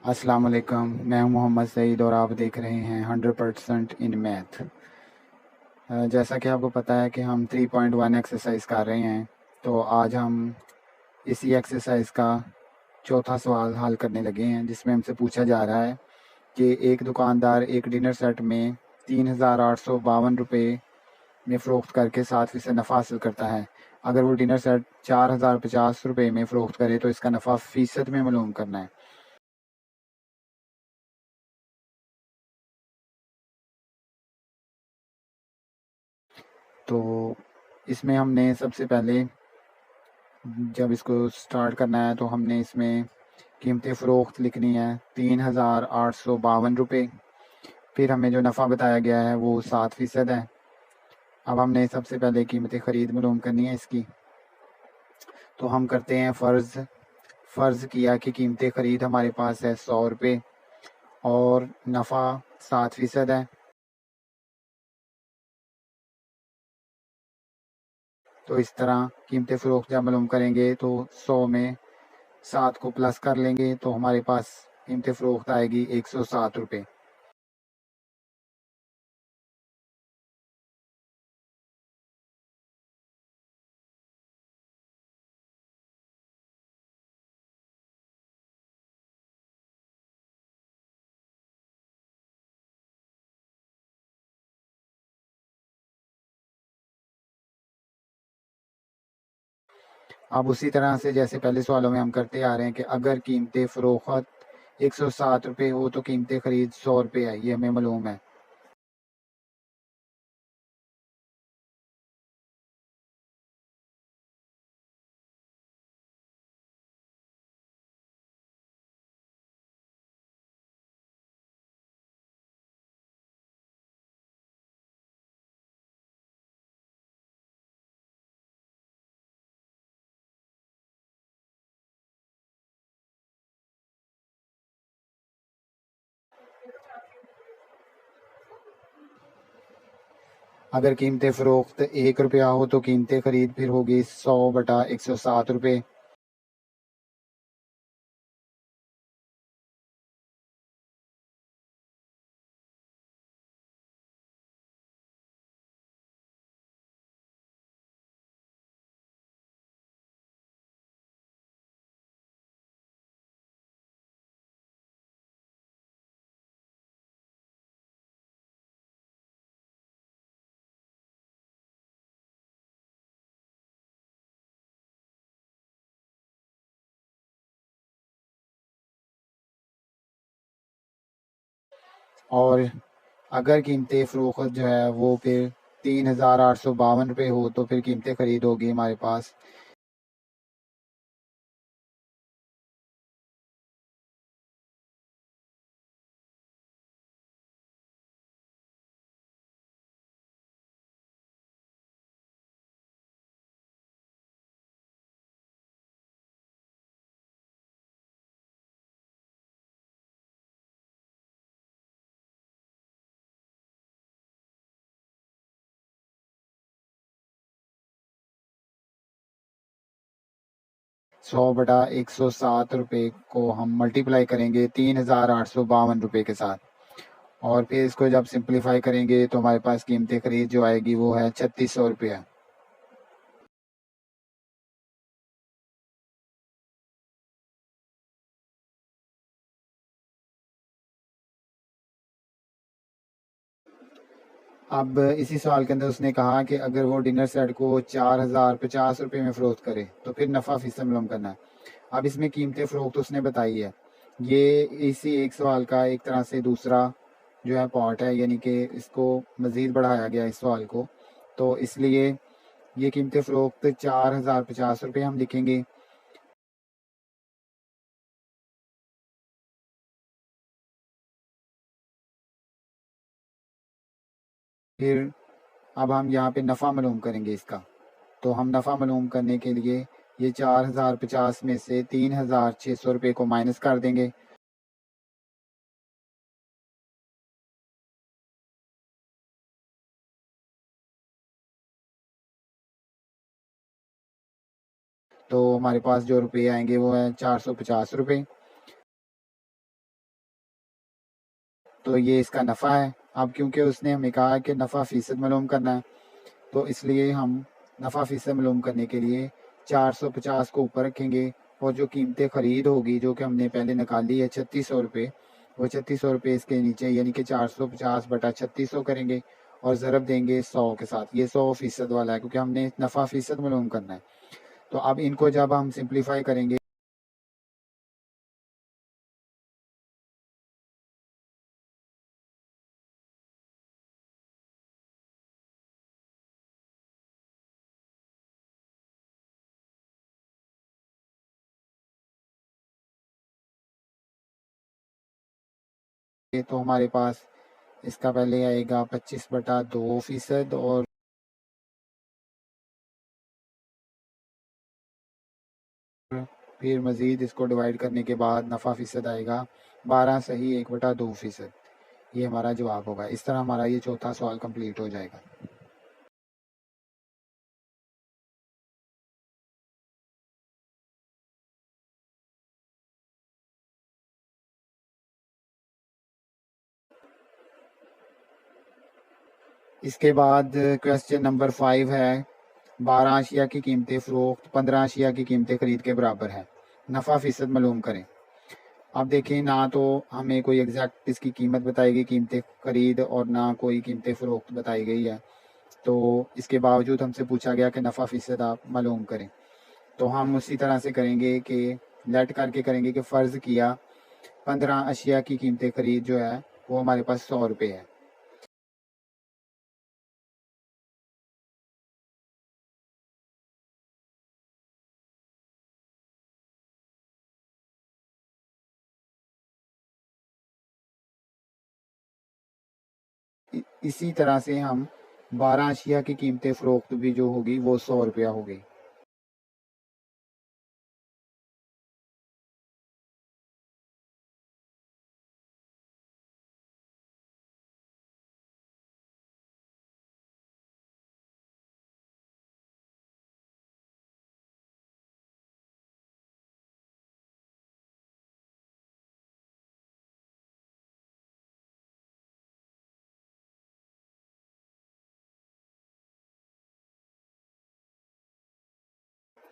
अस्सलाम वालेकुम। मैं हूं मोहम्मद सईद और आप देख रहे हैं 100% इन मैथ। जैसा कि आपको पता है कि हम 3.1 एक्सरसाइज कर रहे हैं, तो आज हम इसी एक्सरसाइज का चौथा सवाल हल करने लगे हैं, जिसमें हमसे पूछा जा रहा है कि एक दुकानदार एक डिनर सेट में 3,852 रुपये में फ़रोख्त करके 7% नफ़ा हासिल करता है। अगर वो डिनर सेट 4,050 रुपये में फ़रोख्त करे तो इसका नफ़ा फ़ीसद में मालूम करना है। तो इसमें हमने सबसे पहले, जब इसको स्टार्ट करना है, तो हमने इसमें कीमत फ़रोख्त लिखनी है 3,852 रुपये। फिर हमें जो नफ़ा बताया गया है वो 7% है। अब हमने सबसे पहले कीमत ख़रीद मालूम करनी है इसकी। तो हम करते हैं फ़र्ज़ किया कि कीमत ख़रीद हमारे पास है 100 रुपये और नफ़ा 7% है। तो इस तरह कीमत फ़रोख्त जब मालूम करेंगे तो 100 में 7 को प्लस कर लेंगे, तो हमारे पास कीमत फ़रोख्त आएगी 107 रुपये। अब उसी तरह से जैसे पहले सवालों में हम करते आ रहे हैं कि अगर कीमत फ़रोख्त 107 रुपये हो तो कीमत ख़रीद 100 रुपये है, ये हमें मालूम है। अगर कीमत फ़रोख्त 1 रुपया हो तो कीमत ख़रीद फिर होगी 100/107 रुपये। और अगर कीमत फ़रोख्त जो है वो फिर 3,852 रुपये हो तो फिर कीमत ख़रीद होगी हमारे पास। सौ बटा 107 रुपये को हम मल्टीप्लाई करेंगे 3,852 रुपये के साथ, और फिर इसको जब सिंप्लीफाई करेंगे तो हमारे पास कीमत ख़रीद जो आएगी वो है 3,600 रुपये। अब इसी सवाल के अंदर उसने कहा कि अगर वो डिनर सेट को 4,050 रुपये में फ़रोख्त करे तो फिर नफ़ा फ़ीसद मालूम करना है। अब इसमें कीमत फ़रोख्त उसने बताई है। ये इसी एक सवाल का एक तरह से दूसरा जो है पार्ट है, यानी कि इसको मज़ीद बढ़ाया गया इस सवाल को। तो इसलिए ये कीमत फ़रोख्त 4,050 रुपये हम लिखेंगे। फिर अब हम यहाँ पे नफ़ा मालूम करेंगे इसका। तो हम नफ़ा मालूम करने के लिए ये 4,050 में से 3,600 रुपये को माइनस कर देंगे। तो हमारे पास जो रुपये आएंगे वो है 450 रुपये। तो ये इसका नफ़ा है। अब क्योंकि उसने हमें कहा कि नफ़ा फ़ीसद मालूम करना है, तो इसलिए हम नफ़ा फ़ीसद मालूम करने के लिए 450 को ऊपर रखेंगे और जो कीमतें ख़रीद होगी जो कि हमने पहले निकाली है 3600 रुपये, वो 3600 रुपये इसके नीचे यानी कि 450 बटा 3600 करेंगे और ज़रब देंगे 100 के साथ। ये 100% वाला है क्योंकि हमने नफ़ा फ़ीसद मालूम करना है। तो अब इनको जब हम सिंप्लीफाई करेंगे तो हमारे पास इसका पहले आएगा 25/2% और फिर मज़ीद इसको डिवाइड करने के बाद नफ़ा फ़ीसद आएगा 12 सही 1/2%। ये हमारा जवाब होगा। इस तरह हमारा ये चौथा सवाल कंप्लीट हो जाएगा। इसके बाद क्वेश्चन नंबर 5 है, 12 अशिया की कीमतें फ़रोख्त 15 अशिया की कीमतें ख़रीद के बराबर है, नफ़ा फ़ीसद मालूम करें। अब देखें ना तो हमें कोई एग्जैक्ट इसकी कीमत बताई गई कीमतें ख़रीद और ना कोई कीमतें फ़रोख्त बताई गई है, तो इसके बावजूद हमसे पूछा गया कि नफ़ा फ़ीसद आप मालूम करें। तो हम उसी तरह से करेंगे कि लेट करके करेंगे कि फ़र्ज़ किया 15 अशिया की कीमतें ख़रीद जो है वो हमारे पास 100 रुपये है। इसी तरह से हम 12 अशिया की कीमतें फ़रोख्त भी जो होगी वो 100 रुपया होगी।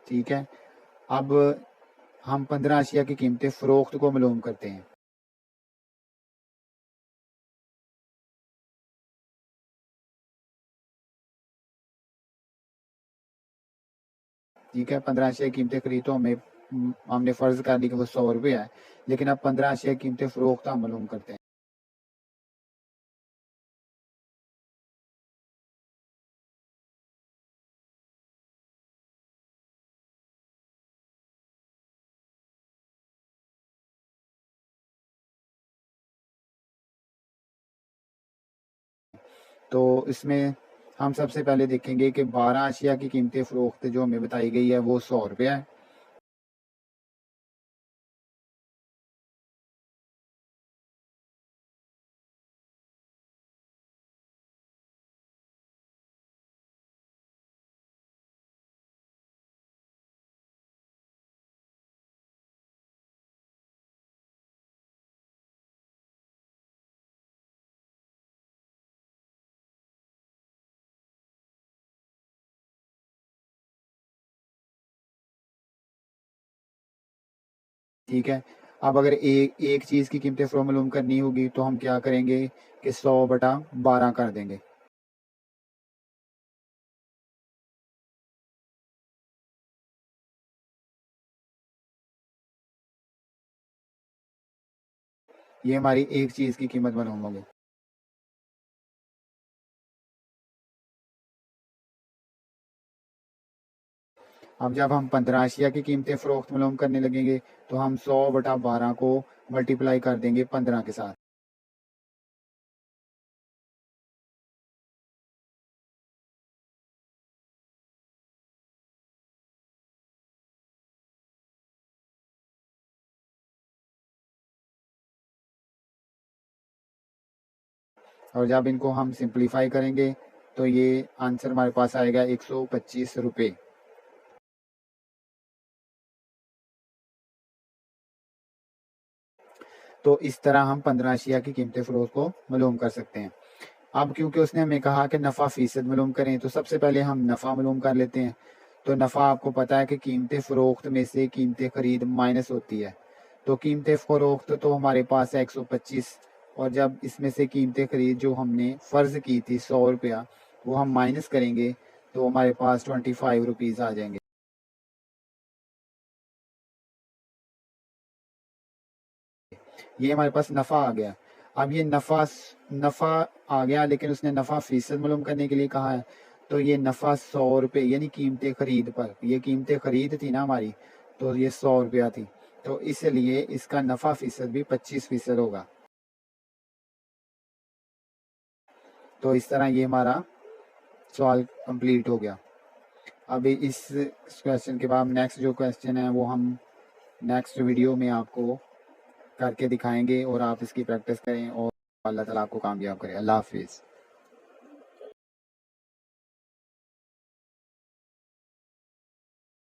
ठीक है, अब हम 15 अशिया की कीमतें फ़रोख्त को मालूम करते हैं। ठीक है, 15 अशिया की कीमतें खरीद तो हमने फ़र्ज़ कर ली कि वो 100 रुपये है, लेकिन अब 15 अशिया की कीमतें फ़रोख्त हम मालूम करते हैं। तो इसमें हम सबसे पहले देखेंगे कि 12 अशिया की कीमतें फ़रोख्त जो हमें बताई गई है वो 100 रुपये है। ठीक है, अब अगर एक चीज़ की कीमतें मालूम करनी होगी तो हम क्या करेंगे कि 100/12 कर देंगे। ये हमारी एक चीज़ की कीमत मालूम होगी। अब जब हम 15 अशिया की कीमतें फ़रोख्त मालूम करने लगेंगे तो हम 100/12 को मल्टीप्लाई कर देंगे 15 के साथ। और जब इनको हम सिंप्लीफाई करेंगे तो ये आंसर हमारे पास आएगा 125 रुपये। तो इस तरह हम 15 अशिया की कीमत फ़रोख्त को मालूम कर सकते हैं। अब क्योंकि उसने हमें कहा कि नफ़ा फ़ीसद मालूम करें, तो सबसे पहले हम नफ़ा मालूम कर लेते हैं। तो नफ़ा आपको पता है कि कीमत फ़रोख्त में से कीमत ख़रीद माइनस होती है। तो कीमत फ़रोख्त तो हमारे पास है 125, और जब इसमें से कीमत ख़रीद जो हमने फ़र्ज़ की थी 100 रुपया, वो हम माइनस करेंगे तो हमारे पास 25 रुपीज़ आ जाएंगे। ये हमारे पास नफ़ा आ गया। अब ये नफ़ा आ गया, लेकिन उसने नफ़ा फ़ीसद मालूम करने के लिए कहा है। तो ये नफ़ा 100 रुपये यानी कीमत ख़रीद पर, ये कीमत ख़रीद थी ना हमारी, तो ये 100 रुपया थी, तो इसलिए इसका नफ़ा फ़ीसद भी 25% होगा। तो इस तरह ये हमारा सवाल कंप्लीट हो गया। अभी इस क्वेश्चन के बाद नेक्स्ट जो क्वेश्चन है वो हम नेक्स्ट वीडियो में आपको करके दिखाएंगे, और आप इसकी प्रैक्टिस करें और अल्लाह ताला आपको कामयाब करे। अल्लाह हाफिज़।